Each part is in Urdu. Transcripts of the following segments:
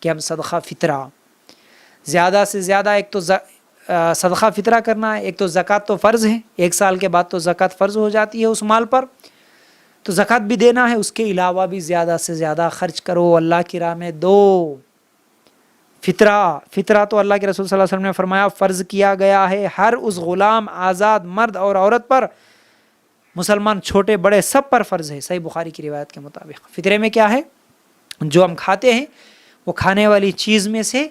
کہ ہم صدقہ فطرہ زیادہ سے زیادہ، ایک تو صدقہ فطرہ کرنا ہے، ایک تو زکوٰۃ تو فرض ہے، 1 سال کے بعد تو زکوٰۃ فرض ہو جاتی ہے اس مال پر، تو زکوٰۃ بھی دینا ہے، اس کے علاوہ بھی زیادہ سے زیادہ خرچ کرو، اللہ کی راہ میں دو۔ فطرہ تو اللہ کے رسول صلی اللہ علیہ وسلم نے فرمایا فرض کیا گیا ہے ہر اس غلام، آزاد مرد اور عورت پر، مسلمان چھوٹے بڑے سب پر فرض ہے، صحیح بخاری کی روایت کے مطابق۔ فطرے میں کیا ہے؟ جو ہم کھاتے ہیں وہ کھانے والی چیز میں سے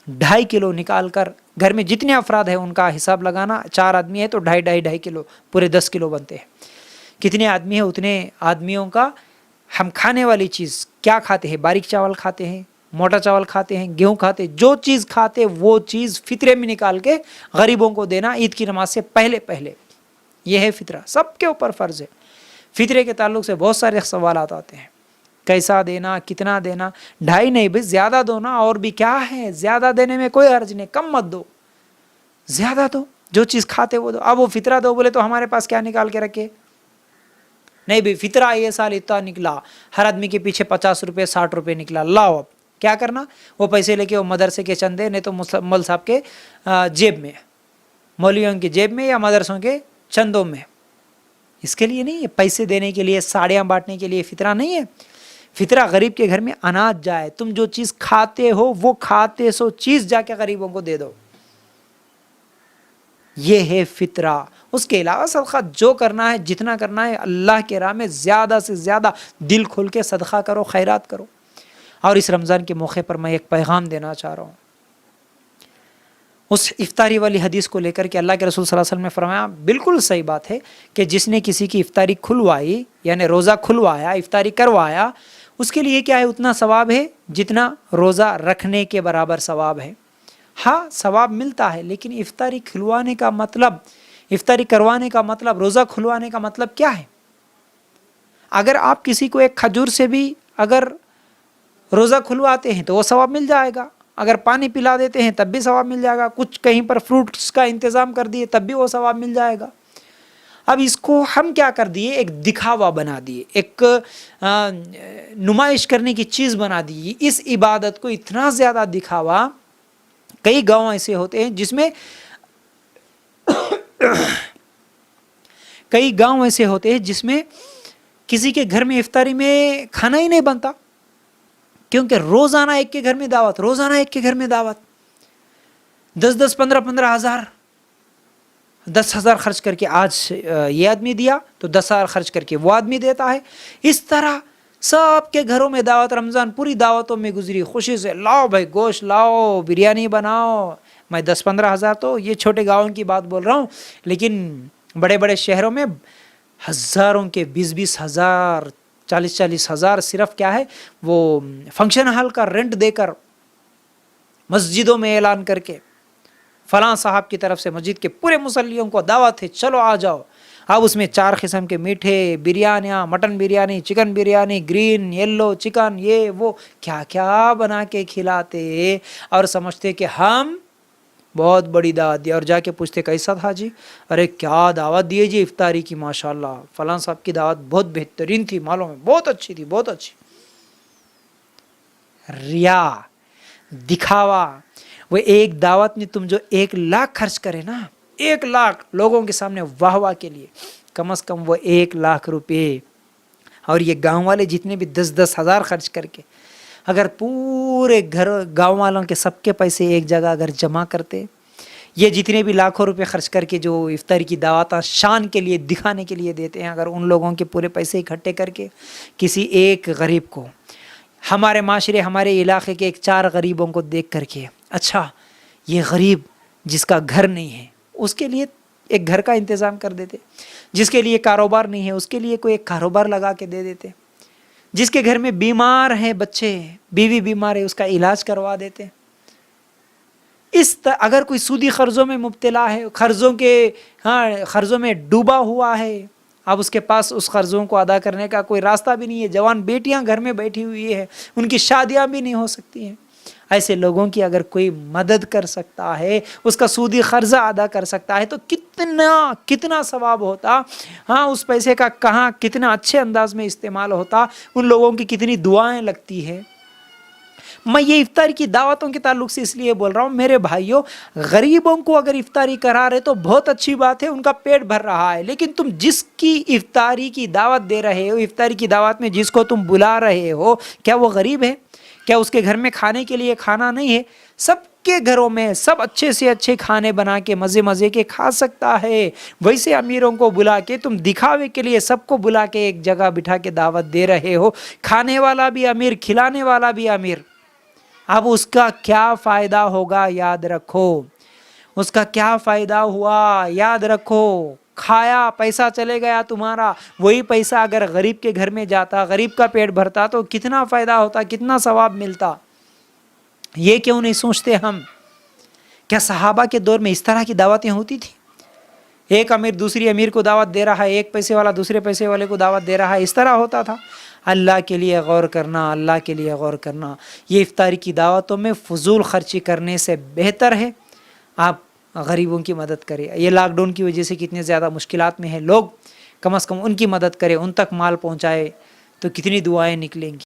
2.5 کلو نکال کر، گھر میں جتنے افراد ہیں ان کا حساب لگانا، 4 آدمی ہے تو 2.5 کلو، پورے 10 کلو بنتے ہیں۔ کتنے آدمی ہیں اتنے آدمیوں کا ہم کھانے والی چیز کیا کھاتے ہیں، باریک چاول کھاتے ہیں، موٹا چاول کھاتے ہیں، گیہوں کھاتے ہیں، جو چیز کھاتے وہ چیز فطرے میں نکال کے غریبوں کو دینا عید کی نماز سے پہلے۔ یہ ہے فطرہ، سب کے اوپر فرض ہے۔ فطرے کے تعلق سے بہت سارے سوالات آتے ہیں، کیسا دینا، کتنا دینا؟ 2.5 نہیں بھائی، زیادہ دو نا، اور بھی کیا ہے، زیادہ دینے میں کوئی حرج نہیں، کم مت دو، زیادہ دو، جو چیز کھاتے وہ دو۔ اب وہ فطرہ دو بولے تو ہمارے پاس کیا نکال کے رکھے؟ نہیں بھائی فطرہ یہ سال اتنا نکلا، ہر آدمی کے پیچھے 50 روپے 60 روپے نکلا، لاؤ اب کیا کرنا؟ وہ پیسے لے کے وہ مدرسے کے چندے، نہیں تو مول صاحب کے جیب میں، مولویوں کی جیب میں یا مدرسوں کے چندوں میں۔ اس کے لیے نہیں ہے، پیسے دینے کے لیے، ساڑیاں بانٹنے کے لیے فطرہ نہیں ہے۔ فطرہ غریب کے گھر میں اناج جائے، تم جو چیز کھاتے ہو وہ کھاتے سو چیز جا کے غریبوں کو دے دو، یہ ہے فطرہ۔ اس کے علاوہ صدقہ جو کرنا ہے، جتنا کرنا ہے، اللہ کے راہ میں زیادہ سے زیادہ دل کھول کے صدقہ کرو، خیرات کرو۔ اور اس رمضان کے موقع پر میں ایک پیغام دینا چاہ رہا ہوں، اس افطاری والی حدیث کو لے کر کے اللہ کے رسول صلی اللہ علیہ وسلم نے فرمایا، بالکل صحیح بات ہے کہ جس نے کسی کی افطاری کھلوائی، یعنی روزہ کھلوایا، افطاری کروایا، اس کے لیے کیا ہے؟ اتنا ثواب ہے جتنا روزہ رکھنے کے برابر ثواب ہے۔ ہاں ثواب ملتا ہے، لیکن افطاری کھلوانے کا مطلب، افطاری کروانے کا مطلب، روزہ کھلوانے کا مطلب کیا ہے؟ اگر آپ کسی کو ایک کھجور سے بھی اگر روزہ کھلواتے ہیں تو وہ ثواب مل جائے گا، اگر پانی پلا دیتے ہیں تب بھی ثواب مل جائے گا، کچھ کہیں پر فروٹس کا انتظام کر دیے تب بھی وہ ثواب مل جائے گا۔ اب اس کو ہم کیا کر دیے؟ ایک دکھاوا بنا دیے، ایک نمائش کرنے کی چیز بنا دی۔ اس عبادت کو اتنا زیادہ دکھاوا، کئی گاؤں ایسے ہوتے ہیں جس میں کئی گاؤں ایسے ہوتے ہیں جس میں کسی کے گھر میں افطاری میں کھانا ہی نہیں بنتا، کیونکہ روزانہ ایک کے گھر میں دعوت، روزانہ ایک کے گھر میں دعوت، 10 15 ہزار، 10,000 خرچ کر کے آج یہ آدمی دیا تو 10,000 خرچ کر کے وہ آدمی دیتا ہے۔ اس طرح سب کے گھروں میں دعوت، رمضان پوری دعوتوں میں گزری، خوشی سے لاؤ بھائی گوشت لاؤ، بریانی بناؤ۔ میں 10 15 ہزار تو یہ چھوٹے گاؤں کی بات بول رہا ہوں، لیکن بڑے بڑے شہروں میں ہزاروں کے 20 ہزار 40 ہزار صرف کیا ہے وہ فنکشن ہال کا رینٹ دے کر، مسجدوں میں اعلان کر کے، فلاں صاحب کی طرف سے مسجد کے پورے مصلیوں کو دعوت ہے، چلو آ جاؤ۔ اب اس میں 4 قسم کے میٹھے، بریانیاں، mutton biryani, chicken biryani, green yellow chicken, یہ وہ کیا کیا بنا کے کھلاتے، اور سمجھتے کہ ہم بہت بڑی دعوت دی، اور جا کے پوچھتے کیسا تھا جی؟ ارے کیا دعوت دیے جی افطاری کی، ماشاءاللہ فلاں صاحب کی دعوت بہت بہترین تھی، معلوم ہے بہت اچھی تھی، بہت اچھی۔ ریا، دکھاوا۔ وہ ایک دعوت میں تم جو 1 لاکھ خرچ کرے نا، 1 لاکھ لوگوں کے سامنے واہ واہ کے لیے، کم از کم وہ 1 لاکھ روپے، اور یہ گاؤں والے جتنے بھی 10 ہزار خرچ کر کے، اگر پورے گاؤں والوں کے سب کے پیسے ایک جگہ اگر جمع کرتے، یہ جتنے بھی لاکھوں روپے خرچ کر کے جو افطاری کی دعوت شان کے لیے دکھانے کے لیے دیتے ہیں، اگر ان لوگوں کے پورے پیسے اکٹھے کر کے کسی ایک غریب کو، ہمارے معاشرے ہمارے علاقے کے 4 غریبوں کو دیکھ کر کے، اچھا یہ غریب جس کا گھر نہیں ہے اس کے لیے ایک گھر کا انتظام کر دیتے، جس کے لیے کاروبار نہیں ہے اس کے لیے کوئی ایک کاروبار لگا کے دے دیتے، جس کے گھر میں بیمار ہیں بچے، بیوی بیمار ہے، اس کا علاج کروا دیتے۔ اگر کوئی سودی قرضوں میں مبتلا ہے، قرضوں میں ڈوبا ہوا ہے، اب اس کے پاس اس قرضوں کو ادا کرنے کا کوئی راستہ بھی نہیں ہے، جوان بیٹیاں گھر میں بیٹھی ہوئی ہے، ان کی شادیاں بھی نہیں ہو سکتی ہیں، ایسے لوگوں کی اگر کوئی مدد کر سکتا ہے، اس کا سودی قرضہ ادا کر سکتا ہے، تو کتنا ثواب ہوتا، ہاں اس پیسے کا کہاں کتنا اچھے انداز میں استعمال ہوتا، ان لوگوں کی کتنی دعائیں لگتی ہے۔ میں یہ افطاری کی دعوتوں کے تعلق سے اس لیے بول رہا ہوں میرے بھائیوں، غریبوں کو اگر افطاری کرا رہے تو بہت اچھی بات ہے، ان کا پیٹ بھر رہا ہے، لیکن تم جس کی افطاری کی دعوت دے رہے ہو، افطاری کی دعوت میں جس کو تم بلا رہے ہو، کیا وہ غریب ہے؟ کیا اس کے گھر میں کھانے کے لیے کھانا نہیں ہے؟ سب کے گھروں میں سب اچھے سے اچھے کھانے بنا کے مزے مزے کے کھا سکتا ہے، ویسے امیروں کو بلا کے تم دکھاوے کے لیے سب کو بلا کے ایک جگہ بٹھا کے دعوت دے رہے ہو، کھانے والا بھی امیر، کھلانے والا بھی امیر، اب اس کا کیا فائدہ ہوگا یاد رکھو، اس کا کیا فائدہ ہوا یاد رکھو، کھایا پیسہ چلے گیا تمہارا، وہی پیسہ اگر غریب کے گھر میں جاتا، غریب کا پیٹ بھرتا تو کتنا فائدہ ہوتا، کتنا ثواب ملتا۔ یہ کیوں نہیں سوچتے ہم؟ کیا صحابہ کے دور میں اس طرح کی دعوتیں ہوتی تھی؟ ایک امیر دوسری امیر کو دعوت دے رہا ہے، ایک پیسے والا دوسرے پیسے والے کو دعوت دے رہا ہے، اس طرح ہوتا تھا؟ اللہ کے لیے غور کرنا، اللہ کے لیے غور کرنا، یہ افطاری کی دعوتوں میں فضول خرچی کرنے سے بہتر ہے آپ غریبوں کی مدد کریں۔ یہ لاک ڈاؤن کی وجہ سے کتنے زیادہ مشکلات میں ہیں لوگ، کم از کم ان کی مدد کریں، ان تک مال پہنچائے تو کتنی دعائیں نکلیں گی۔